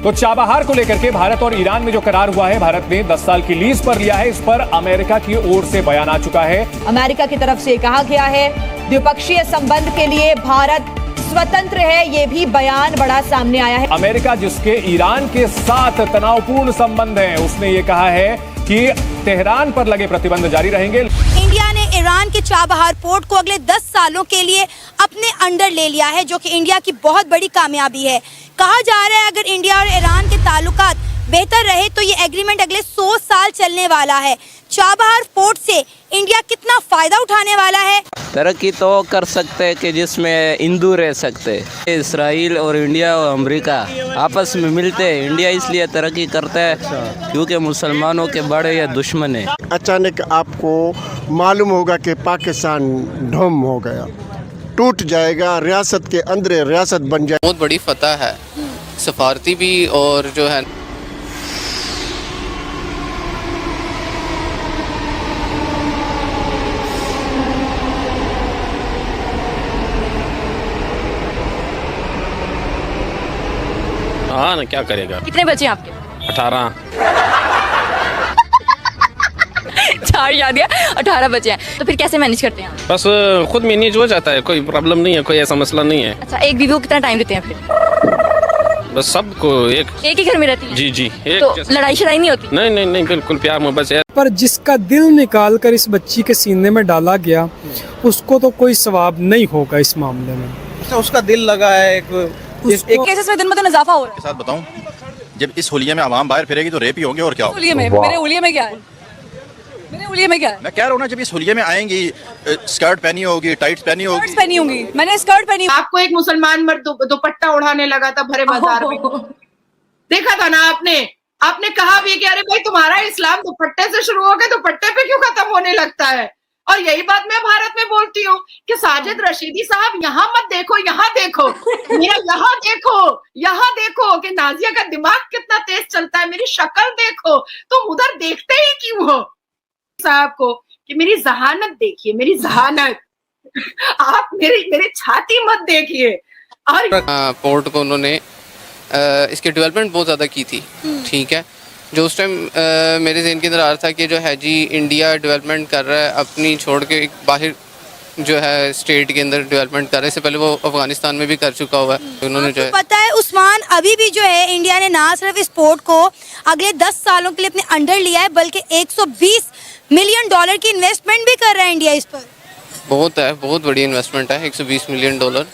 तो चाबहार को लेकर के भारत और ईरान में जो करार हुआ है, भारत ने 10 साल की लीज पर लिया है। इस पर अमेरिका की ओर से बयान आ चुका है। अमेरिका की तरफ से कहा गया है द्विपक्षीय संबंध के लिए भारत स्वतंत्र है, ये भी बयान बड़ा सामने आया है। अमेरिका जिसके ईरान के साथ तनावपूर्ण संबंध हैं, उसने ये कहा है कि तेहरान पर लगे प्रतिबंध जारी रहेंगे। इंडिया ने ईरान के चाबहार पोर्ट को अगले 10 सालों के लिए अपने अंडर ले लिया है, जो कि इंडिया की बहुत बड़ी कामयाबी है। कहा जा रहा है अगर इंडिया और ईरान के ताल्लुकात बेहतर रहे तो ये एग्रीमेंट अगले 100 साल चलने वाला है। चाबहार पोर्ट से इंडिया कितना फायदा उठाने वाला है? तरक्की तो कर सकते हैं कि जिसमें हिंदू रह सकते हैं। इसराइल और इंडिया और अमेरिका आपस में मिलते हैं। इंडिया इसलिए तरक्की करता है क्योंकि मुसलमानों के बड़े ये दुश्मन है। अचानक आपको मालूम होगा कि पाकिस्तान ढम हो गया, टूट जाएगा, रियासत के अंदर रियासत बन जाए। बहुत बड़ी फतह है, सफारती भी और जो है। हाँ ना, क्या करेगा। कितने बच्चे हैं आपके? 18। 4 याद है, 18 बच्चे हैं। तो फिर कैसे मैनेज करते हैं आप? बस खुद मैनेज हो जाता है, कोई प्रॉब्लम नहीं है, कोई ऐसा मसला नहीं है। अच्छा, एक बीवी को कितना टाइम देते हैं फिर? बस सबको एक ही घर में रहती है? जी जी, एक तो लड़ाई शड़ाई नहीं होती? नहीं, बिल्कुल प्यार मोहब्बत है। पर जिसका दिल निकाल कर इस बच्ची के सीने में डाला गया, उसको तो कोई सवाब नहीं होगा इस मामले में। अच्छा, उसका दिल लगा है एक केसेस में दिन ब दिन इजाफा हो रहा है। साथ बताऊं, जब इस होलिया में आवाम बाहर फिरेगी तो रेप ही होंगे और क्या होगा। मेरे होलिया में क्या है? मेरे होलिया में क्या है? मैं कह रहा हूँ ना, जब इस होलिया में आएंगी स्कर्ट पहनी होगी, टाइट्स पहनी होगी। मैंने स्कर्ट पहनी। आपको एक मुसलमान मर्द दुपट्टा उड़ाने लगा था भरे बाजार में, देखा था ना आपने कहा भी कि अरे भाई तुम्हारा इस्लाम दुपट्टे से शुरू हो गया, दुपट्टे पे क्यों खत्म होने लगता है? और यही बात मैं भारत में बोलती हूँ कि साजिद रशीदी साहब यहाँ मत देखो, यहाँ देखो, मेरा यहाँ देखो कि नाजिया का दिमाग कितना तेज चलता है, मेरी शक्ल देखो, तुम उधर देखते ही क्यों हो साहब को कि मेरी जहानत देखिए, मेरी जहानत, आप मेरी छाती मत देखिए। और पोर्ट को उन्होंने इसकी डेवलपमेंट बहुत ज़्यादा की थी, ठीक है। जो उस टाइम मेरे ज़हन के अंदर आ रहा था कि जो है जी इंडिया डेवलपमेंट कर रहा है, अपनी छोड़ के एक बाहर जो है स्टेट के अंदर डेवलपमेंट कर रहे हैं। इससे पहले वो अफगानिस्तान में भी कर चुका हुआ है। उन्होंने जो है पता है उस्मान, अभी भी जो है इंडिया ने ना सिर्फ इस पोर्ट को अगले 10 सालों के लिए अपने अंडर लिया है, बल्कि $120 मिलियन की इन्वेस्टमेंट भी कर रहा है इंडिया इस पर। बहुत बड़ी इन्वेस्टमेंट है, $120 मिलियन।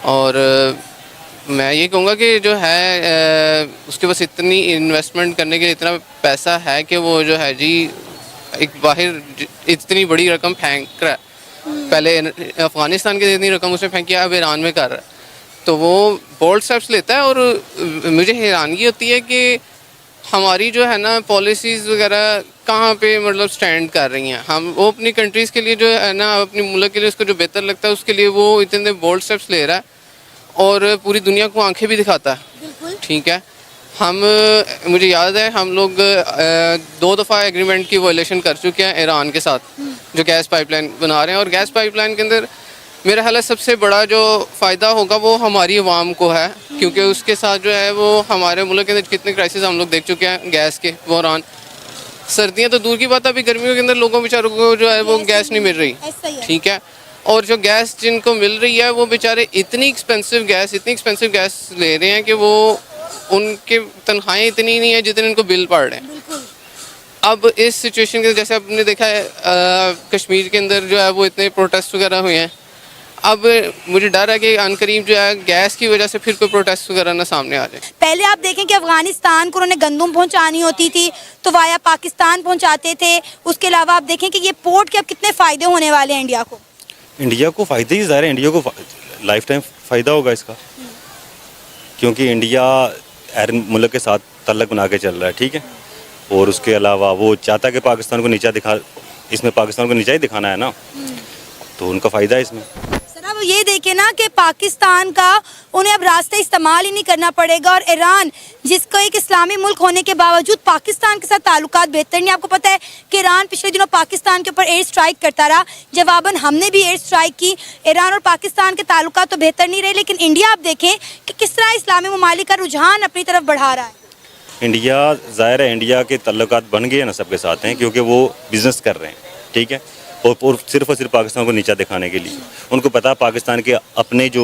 और मैं ये कहूँगा कि जो है उसके पास इतनी इन्वेस्टमेंट करने के लिए इतना पैसा है कि वो जो है जी एक बाहर इतनी बड़ी रकम फेंक रहा है। पहले अफगानिस्तान की इतनी रकम उसने फेंकी, अब ईरान में कर रहा है, तो वो बोल्ड स्टेप्स लेता है। और मुझे हैरानगी होती है कि हमारी जो है ना पॉलिसीज़ वगैरह कहाँ पे मतलब स्टैंड कर रही हैं। हम वो अपनी कंट्रीज़ के लिए जो है ना, अपनी मुल्क के लिए उसको जो बेहतर लगता है उसके लिए वो इतने बोल्ड स्टेप्स ले रहा है और पूरी दुनिया को आंखें भी दिखाता है, ठीक है। मुझे याद है हम लोग 2 दफ़ा एग्रीमेंट की वायलेशन कर चुके हैं ईरान के साथ, जो गैस पाइपलाइन बना रहे हैं। और गैस पाइपलाइन के अंदर मेरा ख्याल है सबसे बड़ा जो फ़ायदा होगा वो हमारी आवाम को है, क्योंकि उसके साथ जो है वो हमारे मुल्क के अंदर कितने क्राइसिस हम लोग देख चुके हैं गैस के, बहरान। सर्दियाँ तो दूर की बात है, अभी गर्मियों के अंदर लोगों बेचारों को जो है वो गैस नहीं मिल रही, ठीक है। और जो गैस जिनको मिल रही है वो बेचारे इतनी एक्सपेंसिव गैस ले रहे हैं कि वो उनके तनख्वाहें इतनी नहीं है जितने उनको बिल पड़ रहे हैं। अब इस सिचुएशन के जैसे आपने देखा है कश्मीर के अंदर जो है वो इतने प्रोटेस्ट वगैरह हुए हैं। अब मुझे डर है कि अनकरीब जो है गैस की वजह से फिर कोई प्रोटेस्ट वगैरह ना सामने आ जाए। पहले आप देखें कि अफगानिस्तान को उन्होंने गंदम पहुंचानी होती थी तो वाया पाकिस्तान पहुंचाते थे। उसके अलावा आप देखें कि ये पोर्ट के अब कितने फ़ायदे होने वाले हैं इंडिया को फ़ायदे ही ज़ाहिर है, इंडिया को लाइफ टाइम फ़ायदा होगा इसका, क्योंकि इंडिया अरब मुल्क के साथ तल्लक बना के चल रहा है, ठीक है। और उसके अलावा वो चाहता है कि पाकिस्तान को नीचा ही दिखाना है ना, तो उनका फ़ायदा है इसमें। सर, आप वो ये देखे ना कि पाकिस्तान का उन्हें अब रास्ता इस्तेमाल ही नहीं करना पड़ेगा, और ईरान जिसको एक इस्लामी मुल्क होने के बावजूद पाकिस्तान के साथ ताल्लुकात बेहतर नहीं। आपको पता है कि ईरान पिछले दिनों पाकिस्तान के ऊपर एयर स्ट्राइक करता रहा, जवाबन हमने भी एयर स्ट्राइक की। ईरान और पाकिस्तान के ताल्लुकात तो बेहतर नहीं रहे, लेकिन इंडिया आप देखें कि किस तरह इस्लामी ममालिक का रुझान अपनी तरफ बढ़ा रहा है। इंडिया, ज़ाहिर है इंडिया के तल्लुकात बन गए ना सबके साथ हैं, क्योंकि वो बिज़नेस कर रहे हैं, ठीक है, और सिर्फ पाकिस्तान को नीचा दिखाने के लिए। उनको पता है पाकिस्तान के अपने जो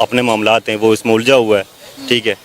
अपने मामलात हैं वो इसमें उलझा हुआ है, ठीक है,